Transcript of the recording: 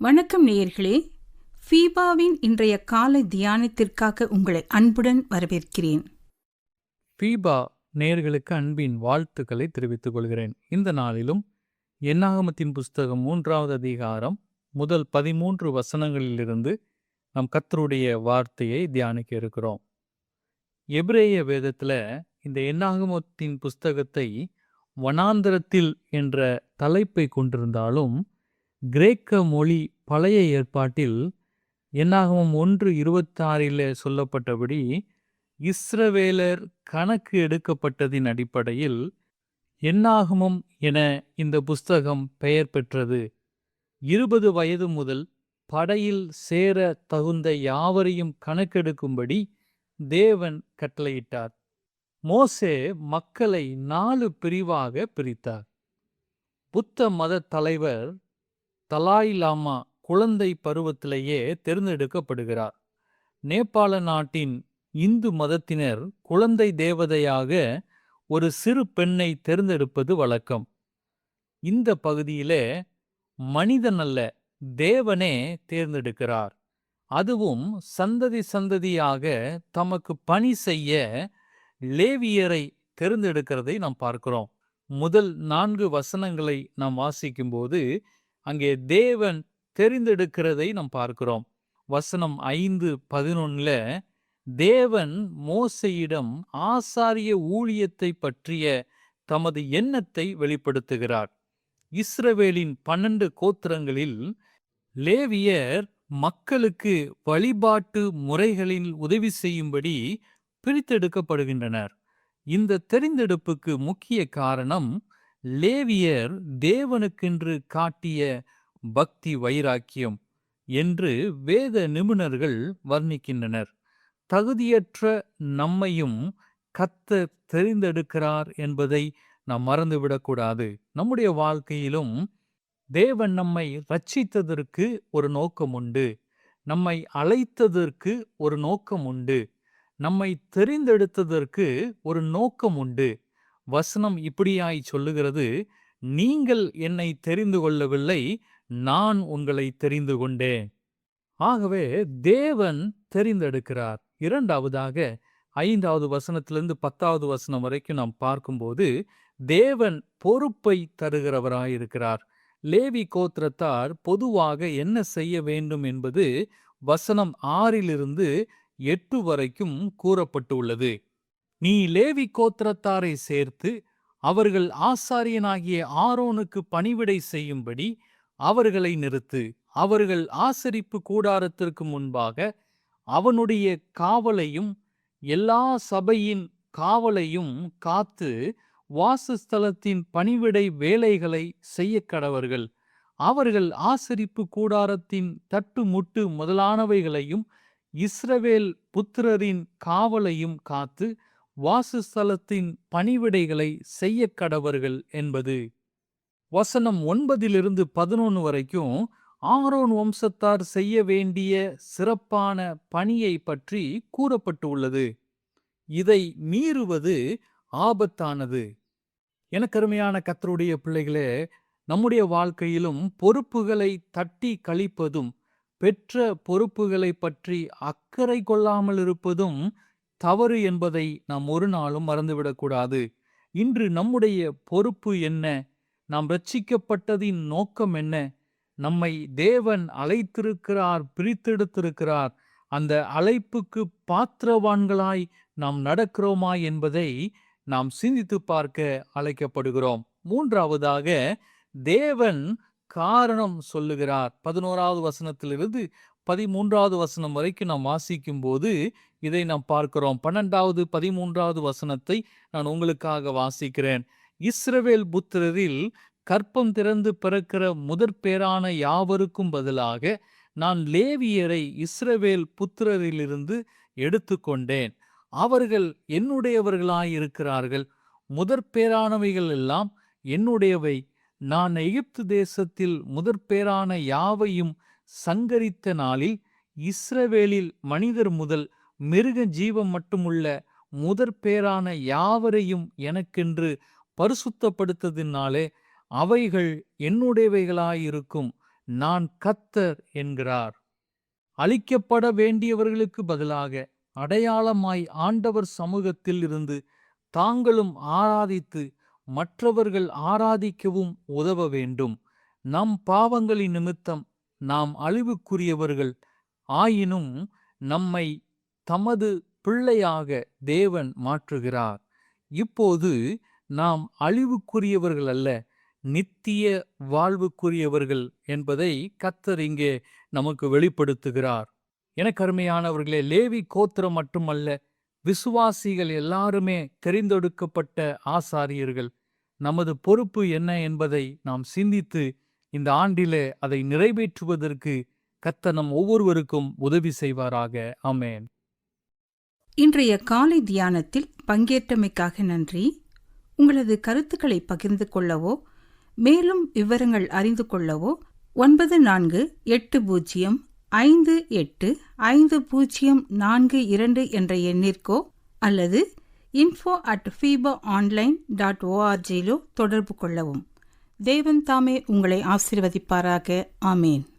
வணக்கம் நேயர்களே. ஃபீபாவின் இன்றைய காலை தியானத்திற்காக உங்களை அன்புடன் வரவேற்கிறேன். ஃபீபா நேயர்களுக்கு அன்பின் வாழ்த்துக்களை தெரிவித்துக் கொள்கிறேன். இந்த நாளிலும் என்னாகமத்தின் புஸ்தகம் 3வது அதிகாரம் முதல் 13 வசனங்களிலிருந்து நம் கர்த்தருடைய வார்த்தையை தியானிக்க இருக்கிறோம். எபிரேய வேதத்துல இந்த என்னாகமத்தின் புஸ்தகத்தை வனாந்தரத்தில் என்ற தலைப்பை கொண்டிருந்தாலும் கிரேக்க மொழி பழைய ஏற்பாட்டில் என்னாகமம் 1:26 சொல்லப்பட்டபடி இஸ்ரவேலர் கணக்கு எடுக்கப்பட்டதின் அடிப்படையில் என்னாகமம் என இந்த புஸ்தகம் பெயர் பெற்றது. 20 வயது முதல் படையில் சேர தகுந்த யாவரையும் கணக்கெடுக்கும்படி தேவன் கட்டளையிட்டார். மோசே மக்களை 4 பிரிவாக பிரித்தார். புத்த மத தலைவர் தலாய் லாமா குழந்தை பருவத்திலேயே தேர்ந்தெடுக்கப்படுகிறார். நேபாள நாட்டின் இந்து மதத்தினர் குழந்தை தேவதையாக ஒரு சிறு பெண்ணை தேர்ந்தெடுப்பது வழக்கம். இந்த பகுதியிலே மனிதன் அல்ல, தேவனே தேர்ந்தெடுக்கிறார். அதுவும் சந்ததி சந்ததியாக தமக்கு பணி செய்ய லேவியரை தேர்ந்தெடுக்கிறதை நாம் பார்க்கிறோம். முதல் 4 வசனங்களை நாம் வாசிக்கும்போது அங்கே தேவன் தெரிந்தெடுக்கிறதை நாம் பார்க்கிறோம். வசனம் 5:11 தேவன் மோசேயிடம் ஆசாரிய ஊழியத்தை பற்றிய தமது எண்ணத்தை வெளிப்படுத்துகிறார். இஸ்ரவேலின் 12 கோத்திரங்களில் லேவியர் மக்களுக்கு வழிபாட்டு முறைகளில் உதவி செய்யும்படி பிரித்தெடுக்கப்படுகின்றனர். இந்த தெரிந்தெடுப்புக்கு முக்கிய காரணம் லேவியர் தேவனுக்கென்று காட்டிய பக்தி வைராக்கியம் என்று வேத நிபுணர்கள் வர்ணிக்கின்றனர். தகுதியற்ற நம்மையும் கர்த்தர் தெரிந்தெடுக்கிறார் என்பதை நாம் மறந்துவிடக்கூடாது. நம்முடைய வாழ்க்கையிலும் தேவன் நம்மை ரட்சித்ததற்கு ஒரு நோக்கம் உண்டு, நம்மை அழைத்ததற்கு ஒரு நோக்கம் உண்டு, நம்மை தெரிந்தெடுத்ததற்கு ஒரு நோக்கம் உண்டு. வசனம் இப்படியாய் சொல்லுகிறது, நீங்கள் என்னை தெரிந்து கொள்ளவில்லை, நான் உங்களை தெரிந்து கொண்டேன். ஆகவே தேவன் தெரிந்தெடுக்கிறார். இரண்டாவதாக 5வது வசனத்திலிருந்து 10வது வசனம் வரைக்கும் நாம் பார்க்கும்போது தேவன் பொறுப்பை தருகிறவராயிருக்கிறார். லேவி கோத்திரத்தார் பொதுவாக என்ன செய்ய வேண்டும் என்பது வசனம் 6லிருந்து 8 வரைக்கும் கூறப்பட்டுள்ளது. நீ லேவி கோத்திரத்தாரை சேர்த்து அவர்கள் ஆசாரியனாகிய ஆரோனுக்கு பணிவிடை செய்யும்படி அவர்களை நிறுத்து. அவர்கள் ஆசரிப்பு கூடாரத்திற்கு முன்பாக அவனுடைய காவலையும் எல்லா சபையின் காவலையும் காத்து வாசஸ்தலத்தின் பணிவிடை வேலைகளை செய்ய கடவர்கள். அவர்கள் ஆசரிப்பு கூடாரத்தின் தட்டு முட்டு முதலானவைகளையும் இஸ்ரவேல் புத்திரரின் காவலையும் காத்து வாசஸ்தலத்தின் பணிவிடைகளை செய்ய கடவர்கள் என்பது. வசனம் 9லிருந்து 11 வரைக்கும் ஆரோன் வம்சத்தார் செய்ய வேண்டிய சிறப்பான பணியை பற்றி கூறப்பட்டுள்ளது. இதை மீறுவது ஆபத்தானது. எனக்கருமையான கர்த்தருடைய பிள்ளைகளே, நம்முடைய வாழ்க்கையிலும் பொறுப்புகளை தட்டி கழிப்பதும் பெற்ற பொறுப்புகளை பற்றி அக்கறை கொள்ளாமல் இருப்பதும் தவறு என்பதை நாம் ஒரு நாளும் மறந்துவிடக்கூடாது. இன்று நம்முடைய பொறுப்பு என்ன? நாம் ரட்சிக்கப்பட்டதின் நோக்கம் என்ன? நம்மை தேவன் அழைத்திருக்கிறார், பிரித்தெடுத்திருக்கிறார். அந்த அழைப்புக்கு பாத்திரவான்களாய் நாம் நடக்கிறோமா என்பதை நாம் சிந்தித்து பார்க்க அழைக்கப்படுகிறோம். மூன்றாவதாக தேவன் காரணம் சொல்லுகிறார். 11வது வசனத்திலிருந்து 13வது வசனம் வரைக்கும் நாம் வாசிக்கும் போது இதை நாம் பார்க்கிறோம். 12வது 13வது வசனத்தை நான் உங்களுக்காக வாசிக்கிறேன். இஸ்ரவேல் புத்திரரில் கற்பம் திறந்து பிறக்கிற முதற் பேரான யாவருக்கும் பதிலாக நான் லேவியரை இஸ்ரவேல் புத்திரரிலிருந்து எடுத்துக்கொண்டேன். அவர்கள் என்னுடையவர்களாயிருக்கிறார்கள். முதற் பேரானவைகள் எல்லாம் என்னுடையவை. நான் எகிப்து தேசத்தில் முதற்பேரான யாவையும் சங்கரித்த நாளில் இஸ்ரவேலில் மனிதர் முதல் மிருக ஜீவம் மட்டுமுள்ள முதற்பேரான யாவரையும் எனக்கென்று பரிசுத்தப்படுத்ததினாலே அவைகள் என்னுடையவைகளாயிருக்கும். நான் கர்த்தர் என்கிறார். அழிக்கப்பட வேண்டியவர்களுக்கு பதிலாக அடையாளமாய் ஆண்டவர் சமூகத்தில் இருந்து தாங்களும் ஆராதித்து மற்றவர்கள் ஆராதிக்கவும் உதவ வேண்டும். நம் பாவங்களின் நிமித்தம் நாம் அழிவுக்குரியவர்கள் ஆயினும் நம்மை தமது பிள்ளையாக தேவன் மாற்றுகிறார். இப்போது நாம் அழிவுக்குரியவர்கள் அல்ல, நித்திய வாழ்வுக்குரியவர்கள் என்பதை கர்த்தர் இங்கே நமக்கு வெளிப்படுத்துகிறார். எனக்கு அருமையானவர்களே, லேவி கோத்திரம் மட்டுமல்ல, விசுவாசிகள் எல்லாருமே தெரிந்தெடுக்கப்பட்ட ஆசாரியர்கள். நமது பொறுப்பு என்ன என்பதை நாம் சிந்தித்து இந்த ஆண்டிலே அதை நிறைவேற்றுவதற்கு கர்த்தர் நம் ஒவ்வொருவருக்கும் உதவி செய்வாராக. ஆமென். இன்றைய காலை தியானத்தில் பங்கேற்றமைக்காக நன்றி. உங்களது கருத்துக்களை பகிர்ந்து கொள்ளவோ மேலும் விவரங்கள் அறிந்து கொள்ளவோ 9458585042 என்ற எண்ணிற்கோ அல்லது info@fibaonline.org தொடர்பு கொள்ளவும். தேவன் தாமே உங்களை ஆசீர்வதிப்பாராக. ஆமேன்.